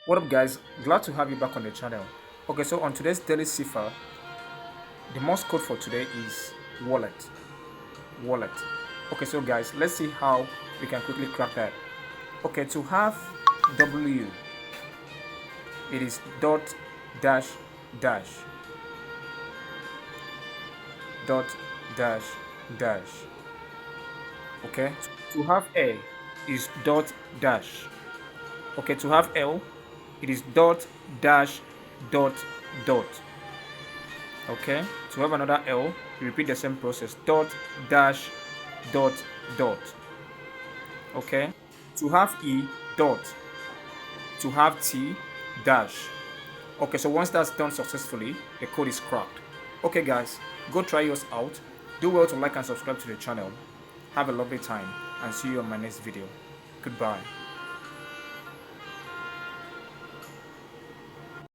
What up guys, glad to have you back on the channel. Okay, so on today's daily cipher, the Morse code for today is wallet. Okay, so guys, let's see how we can quickly crack that. Okay, to have W, it is dot dash dash dot dash dash. Okay, to have A is dot dash. Okay, to have L, it is dot dash dot dot. Okay, to have another L, you repeat the same process, dot dash dot dot. Okay, to have E, dot. To have T, dash. Okay, so once that's done successfully, the code is cracked. Okay guys, go try yours out. Do well to like and subscribe to the channel. Have a lovely time and see you on my next video. Goodbye.